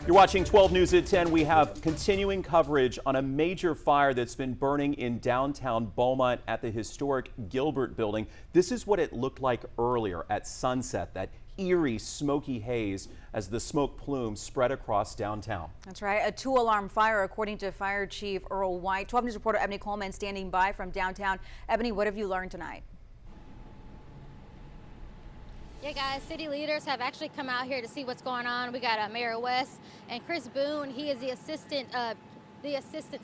You're watching 12 News at 10. We have continuing coverage on a major fire that's been burning in downtown Beaumont at the historic Gilbert Building. This is what it looked like earlier at sunset, that eerie smoky haze as the smoke plume spread across downtown. That's right, a two-alarm fire according to Fire Chief Earl White. 12 News reporter Ebony Coleman standing by from downtown. Ebony, what have you learned tonight? Yeah, guys, city leaders have actually come out here to see what's going on. We got Mayor West and Chris Boone. He is the assistant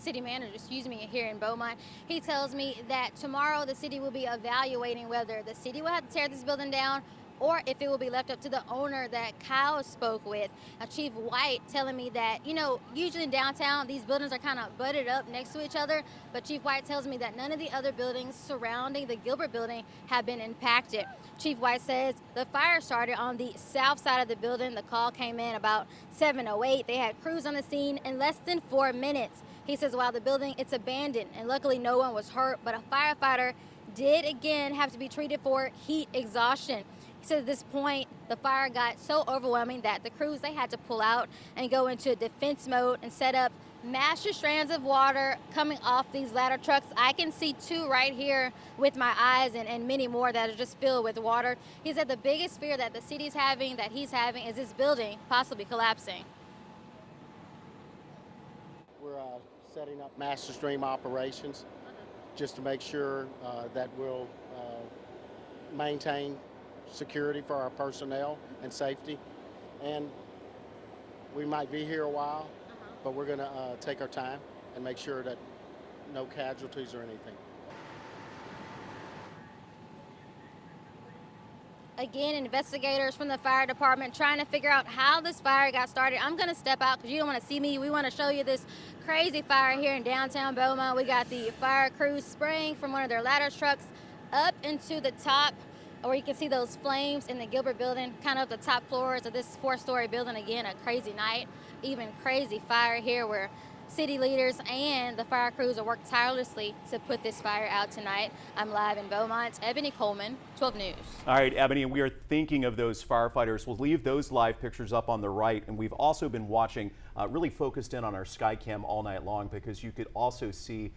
city manager, here in Beaumont. He tells me that tomorrow the city will be evaluating whether the city will have to tear this building down or if it will be left up to the owner that Kyle spoke with. Chief White telling me that, usually in downtown, these buildings are kind of butted up next to each other, but Chief White tells me that none of the other buildings surrounding the Gilbert Building have been impacted. Chief White says the fire started on the south side of the building. The call came in about 7:08. They had crews on the scene in less than 4 minutes. He says while the building, it's abandoned, and luckily no one was hurt, but a firefighter did again have to be treated for heat exhaustion. He said at this point, the fire got so overwhelming that the crews, they had to pull out and go into defense mode and set up massive strands of water coming off these ladder trucks. I can see two right here with my eyes and many more that are just filled with water. He said the biggest fear that the city's having, that he's having, is this building possibly collapsing. We're setting up master stream operations just to make sure that we'll maintain security for our personnel and safety. And we might be here a while, but we're going to take our time and make sure that no casualties or anything. Again, investigators from the fire department trying to figure out how this fire got started. I'm going to step out because you don't want to see me. We want to show you this crazy fire here in downtown Beaumont. We got the fire crews spraying from one of their ladder trucks up into the top, where you can see those flames in the Gilbert Building, kind of the top floors of this 4-story building. Again, a crazy night, even crazy fire here where city leaders and the fire crews have worked tirelessly to put this fire out tonight. I'm live in Beaumont. Ebony Coleman, 12 News. All right, Ebony, and we are thinking of those firefighters. We'll leave those live pictures up on the right, and we've also been watching, really focused in on our Skycam all night long because you could also see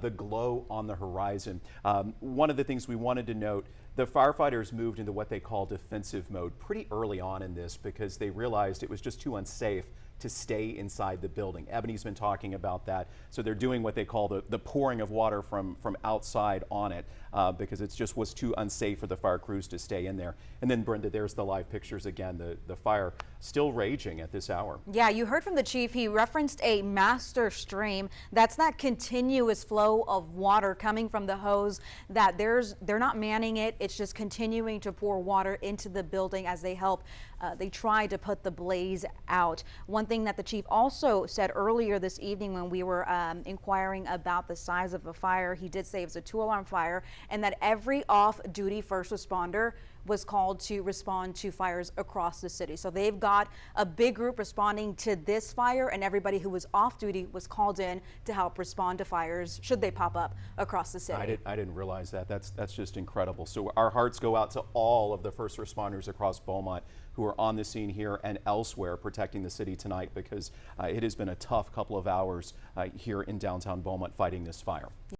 the glow on the horizon. One of the things we wanted to note, the firefighters moved into what they call defensive mode pretty early on in this because they realized it was just too unsafe to stay inside the building. Ebony's been talking about that. So they're doing what they call the pouring of water from outside on it because it just was too unsafe for the fire crews to stay in there. And then Brenda, there's the live pictures again, the fire still raging at this hour. Yeah, you heard from the chief. He referenced a master stream. That's that continuous flow of water coming from the hose that they're not manning it. It's just continuing to pour water into the building as they help. They try to put the blaze out. One thing that the chief also said earlier this evening when we were inquiring about the size of the fire, he did say it was a 2-alarm fire and that every off-duty first responder was called to respond to fires across the city. So they've got a big group responding to this fire, and everybody who was off duty was called in to help respond to fires should they pop up across the city. I didn't realize that. That's just incredible. So our hearts go out to all of the first responders across Beaumont who are on the scene here and elsewhere protecting the city tonight because it has been a tough couple of hours here in downtown Beaumont fighting this fire.